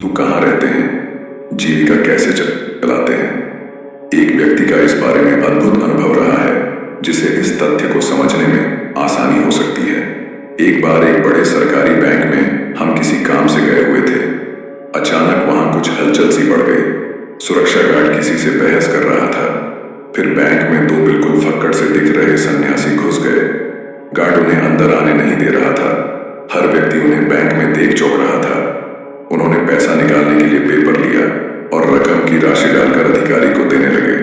तू कहाँ रहते हैं, जीविका कैसे चलाते हैं। एक व्यक्ति का इस बारे में अद्भुत अनुभव रहा है जिसे इस तथ्य को समझने में आसानी हो सकती है। एक बार एक बड़े सरकारी बैंक में हम किसी काम से गए हुए थे। अचानक वहां कुछ हलचल सी बढ़ गई। सुरक्षा गार्ड किसी से बहस कर रहा था। फिर बैंक में दो बिल्कुल फक्कड़ से दिख रहे सन्यासी घुस गए। गार्ड उन्हें अंदर आने नहीं दे रहा था। हर व्यक्ति उन्हें बैंक में देख चौंक रहा था। उन्होंने पैसा निकालने के लिए पेपर लिया और रकम की राशि डालकर अधिकारी को देने लगे।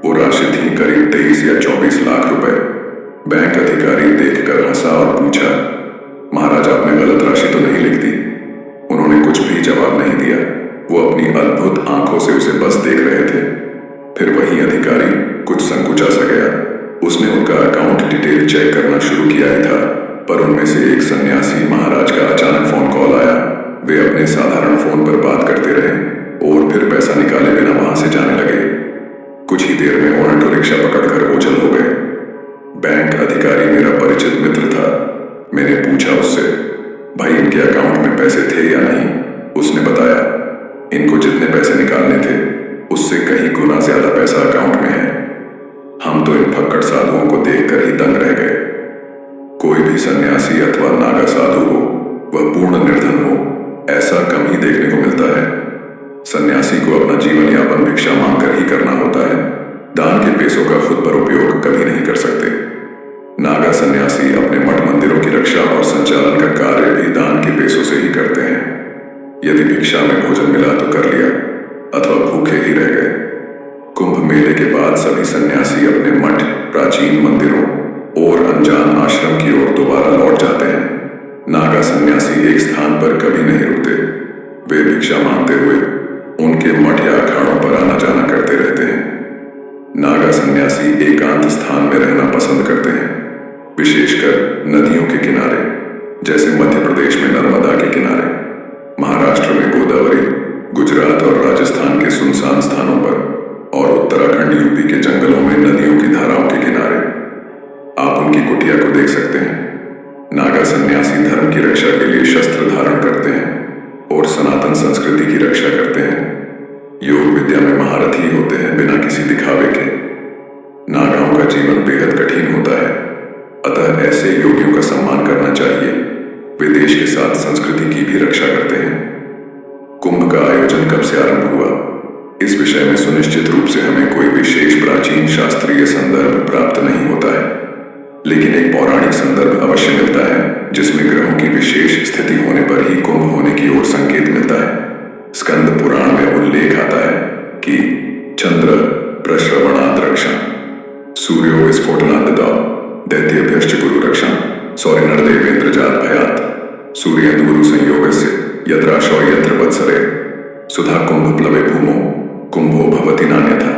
वो राशि थी करीब 23 या 24 लाख रुपए। बैंक अधिकारी देखकर हंसा और पूछा, महाराज आपने गलत राशि तो नहीं लिख दी? उन्होंने कुछ भी जवाब नहीं दिया। वो अपनी अद्भुत आंखों से उसे बस देख रहे थे। फिर वही अधिकारी कुछ संकुचा सा गया। उसने उनका अकाउंट डिटेल चेक करना शुरू किया ही था, पर उनमें से एक सन्यासी महाराज का अचानक फोन कॉल आया। वे अपने साधारण फोन पर बात करते रहे और फिर पैसा निकाले बिना वहां से जाने लगे। कुछ ही देर में वो ऑटो रिक्शा पकड़कर ओझल हो गए। बैंक अधिकारी मेरा परिचित मित्र था। मैंने पूछा उससे, भाई इनके अकाउंट में पैसे थे या नहीं? उसने बताया, इनको जितने पैसे निकालने थे उससे कई गुना ज्यादा पैसा अकाउंट में है। हम तो इन फक्कड़ साधुओं को देखकर ही दंग रह गए। कोई भी सन्यासी अथवा नागा साधु हो, वह पूर्ण निर्धन हो, ऐसा कम ही देखने को मिलता है। सन्यासी को अपना जीवन यापन भिक्षा मांगकर ही करना होता है। दान के पैसों का खुद पर उपयोग कभी नहीं कर सकते। नागा सन्यासी अपने मठ मंदिरों की रक्षा और संचालन का कार्य भी दान के पैसों से ही करते हैं। यदि भिक्षा में भोजन मिला तो कर लिया, अथवा भूखे ही रह गए। कुंभ मेले के बाद सभी सन्यासी अपने मठ, प्राचीन मंदिरों और अनजान आश्रम की ओर दोबारा लौट जाते हैं। नागा सन्यासी एक स्थान पर कभी नहीं रुकते। वे भिक्षा मांगते हुए उनके मठ या अखाड़ों पर आना जाना करते रहते हैं। नागा सन्यासी एकांत स्थान में रहना पसंद करते हैं, विशेषकर नदियों के किनारे, जैसे मध्य प्रदेश में नर्मदा के किनारे, महाराष्ट्र में गोदावरी, गुजरात और राजस्थान के सुनसान स्थानों पर, और उत्तराखंड यूपी के जंगलों में नदियों की धाराओं के किनारे। आप उनकी कुटिया को देख सकते हैं। नागा सन्यासी धर्म की रक्षा के लिए शस्त्र धारण करते हैं और सनातन संस्कृति की रक्षा करते हैं। योग विद्या में महारथी होते हैं बिना किसी दिखावे के। नागाओं का जीवन बेहद कठिन होता है, अतः ऐसे योगियों का सम्मान करना चाहिए। वे देश के साथ संस्कृति की भी रक्षा करते हैं। कुंभ का आयोजन कब से आरंभ हुआ, इस विषय में सुनिश्चित रूप से हमें कोई विशेष प्राचीन शास्त्रीय संदर्भ प्राप्त नहीं होता है, लेकिन एक पौराणिक संदर्भ अवश्य मिलता है जिसमें ग्रहों की विशेष स्थिति होने पर ही कुंभ होने की ओर संकेत मिलता है। स्कंद पुराण में उल्लेख आता है कि चंद्र प्रश्रवणात् रक्षण, सूर्यो विस्फोटनात् ददाव, दैत्यभ्यश्च गुरु रक्षण, सौरिनर्देवेन्द्र जात भयात्, सूर्येन्दु गुरु संयोगस्य यत्राशौ यत्र वत्सरे, सुधा कुंभ प्लवे भूमो, कुंभो भवति नान्यथा।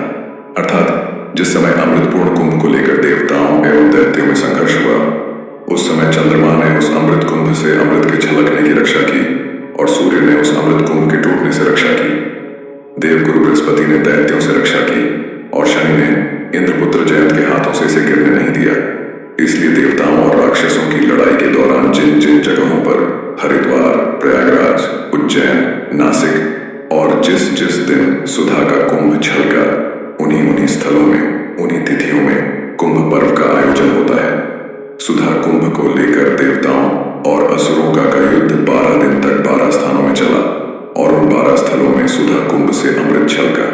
अर्थात जिस समय अमृतपूर्ण कुंभ को लेकर देवताओं एवं दैत्यों में संघर्ष हुआ, उस समय चंद्रमा ने उस अमृत कुंभ से अमृत के छलकने की रक्षा की और सूर्य ने उस अमृत कुंभ के टूटने से रक्षा की। देवगुरु बृहस्पति ने दैत्यों से रक्षा की और शनि ने इंद्रपुत्र जयंत के हाथों से इसे गिरने नहीं दिया। इसलिए देवताओं और राक्षसों की लड़ाई के दौरान जिन जिन जगहों पर हरिद्वार, प्रयागराज, उज्जैन, नासिक और जिस जिस दिन सुधा का कुंभ छलका, उन्हीं स्थलों में, उन्हीं तिथियों में कुंभ पर्व का आयोजन होता है। सुधा कुंभ को लेकर देवताओं और असुरों का युद्ध 12 दिन तक 12 स्थानों में चला और उन 12 स्थलों में सुधा कुंभ से अमृत छलका।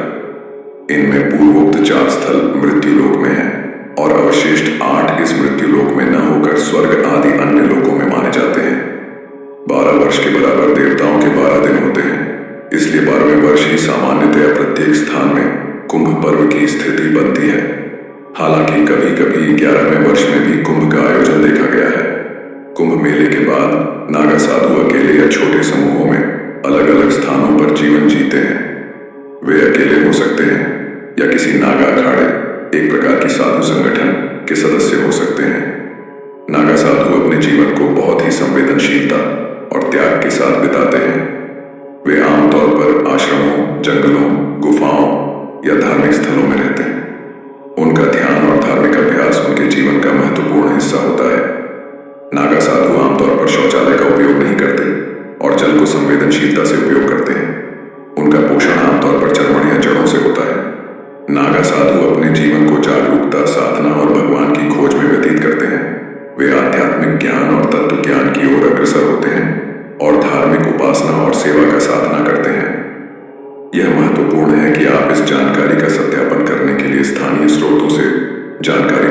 इनमें पूर्वोक्त 4 स्थल मृत्युलोक में हैं और अवशिष्ट 8 इस मृत्युलोक में न होकर स्वर्ग आदि अन्य लोकों में माने जाते हैं। 12 वर्ष के बराबर देवताओं के 12 दिन होते हैं, इसलिए 12वें वर्ष ही सामान्यतया प्रत्येक स्थान में कुंभ पर्व की स्थिति बनती है। हालांकि कभी कभी 11वें वर्ष में भी कुंभ का आयोजन देखा गया है। कुंभ मेले के बाद नागा साधु अकेले या छोटे समूहों में अलग अलग स्थानों पर जीवन जीते हैं। वे अकेले हो सकते हैं या किसी नागा अखाड़े, एक प्रकार की साधु संगठन के सदस्य हो सकते हैं। नागा साधु अपने जीवन को बहुत ही संवेदनशीलता और त्याग के साथ बिताते हैं। वे आमतौर पर आश्रमों, जंगलों, गुफाओं या धार्मिक स्थलों में रहते हैं। उनका ध्यान और धार्मिक अभ्यास उनके जीवन का महत्वपूर्ण हिस्सा होता है। नागा साधु आमतौर पर शौचालय का उपयोग नहीं करते और जल को संवेदनशीलता से उपयोग करते हैं। सेवा का साधना करते हैं। यह महत्वपूर्ण है कि आप इस जानकारी का सत्यापन करने के लिए स्थानीय स्रोतों से जानकारी